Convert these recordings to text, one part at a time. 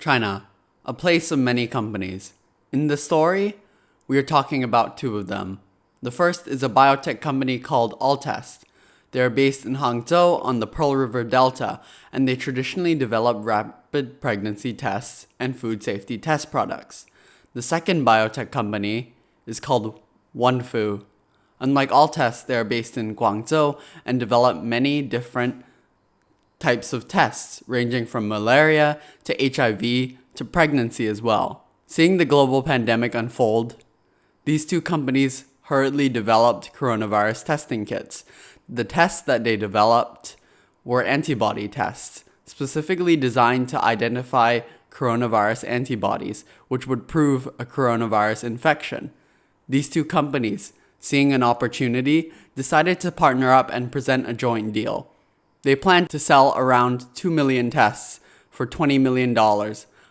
China, a place of many companies. In the story, we are talking about two of them. The first is a biotech company called Alltest. They are based in Hangzhou on the Pearl River Delta, and they traditionally develop rapid pregnancy tests and food safety test products. The second biotech company is called OneFu. Unlike Alltest, they are based in Guangzhou and develop many different types of tests, ranging from malaria to HIV to pregnancy as well. Seeing the global pandemic unfold, these two companies hurriedly developed coronavirus testing kits. The tests that they developed were antibody tests, specifically designed to identify coronavirus antibodies, which would prove a coronavirus infection. These two companies, seeing an opportunity, decided to partner up and present a joint deal. They planned to sell around 2 million tests for $20 million.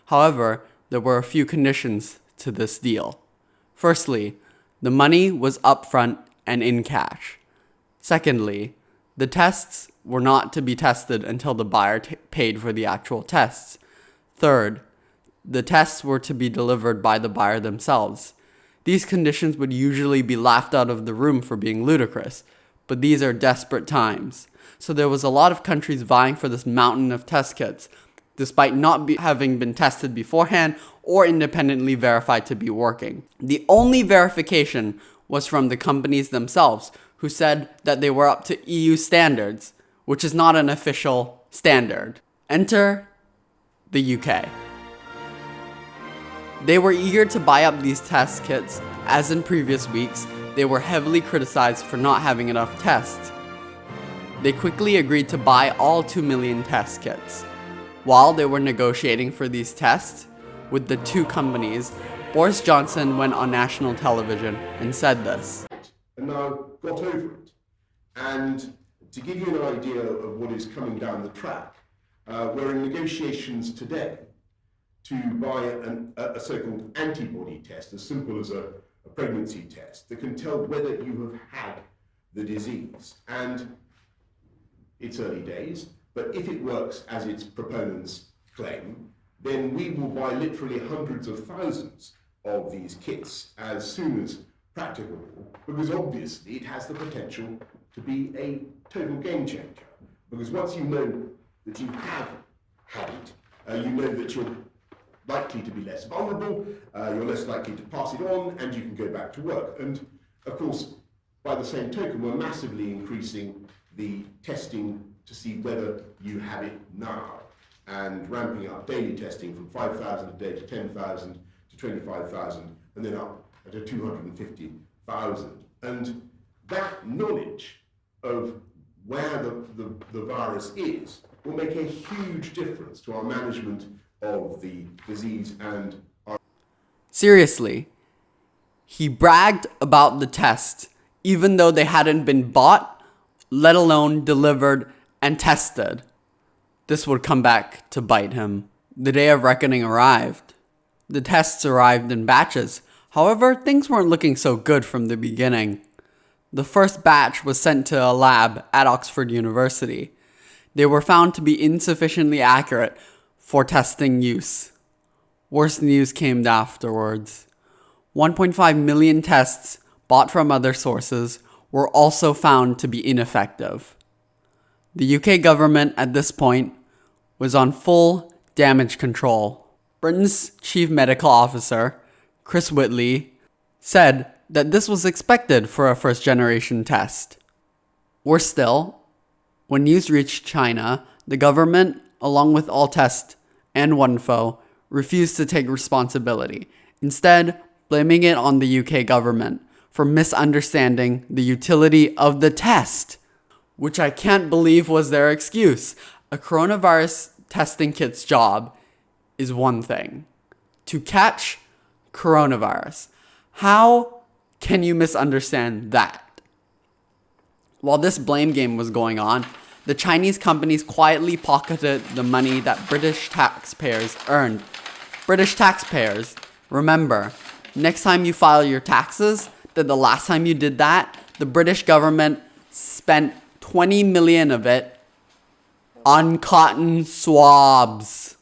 However, there were a few conditions to this deal. Firstly, the money was upfront and in cash. Secondly, the tests were not to be tested until the buyer paid for the actual tests. Third, the tests were to be delivered by the buyer themselves. These conditions would usually be laughed out of the room for being ludicrous, but these are desperate times. So there was a lot of countries vying for this mountain of test kits, despite not having been tested beforehand or independently verified to be working. The only verification was from the companies themselves, who said that they were up to EU standards, which is not an official standard. Enter the UK. They were eager to buy up these test kits. As in previous weeks, they were heavily criticized for not having enough tests. They quickly agreed to buy all 2 million test kits. While they were negotiating for these tests with the two companies, Boris Johnson went on national television and said this. And now got over it. And to give you an idea of what is coming down the track, we're in negotiations today to buy a so-called antibody test, as simple as a pregnancy test, that can tell whether you have had the disease. And it's early days, but if it works as its proponents claim, then we will buy literally hundreds of thousands of these kits as soon as practicable, because obviously it has the potential to be a total game changer. Because once you know that you have had it, you know that you're likely to be less vulnerable, you're less likely to pass it on, and you can go back to work. And of course, by the same token, we're massively increasing the testing to see whether you have it now, and ramping up daily testing from 5,000 a day to 10,000 to 25,000, and then up to 250,000. And that knowledge of where the virus is will make a huge difference to our management of the disease and our... Seriously, he bragged about the test, even though they hadn't been bought, let alone delivered and tested. This would come back to bite him. The day of reckoning arrived. The tests arrived in batches. However, things weren't looking so good from the beginning. The first batch was sent to a lab at Oxford University. They were found to be insufficiently accurate for testing use. Worse news came afterwards. 1.5 million tests bought from other sources were also found to be ineffective. The UK government at this point was on full damage control. Britain's chief medical officer, Chris Whitley, said that this was expected for a first-generation test. Worse still, when news reached China, the government, along with Alltest and OneFu, refused to take responsibility, instead blaming it on the UK government for misunderstanding the utility of the test, which I can't believe was their excuse. A coronavirus testing kit's job is one thing: to catch coronavirus. How can you misunderstand that? While this blame game was going on, the Chinese companies quietly pocketed the money that British taxpayers earned. British taxpayers, remember, next time you file your taxes, that the last time you did that, the British government spent 20 million of it on cotton swabs.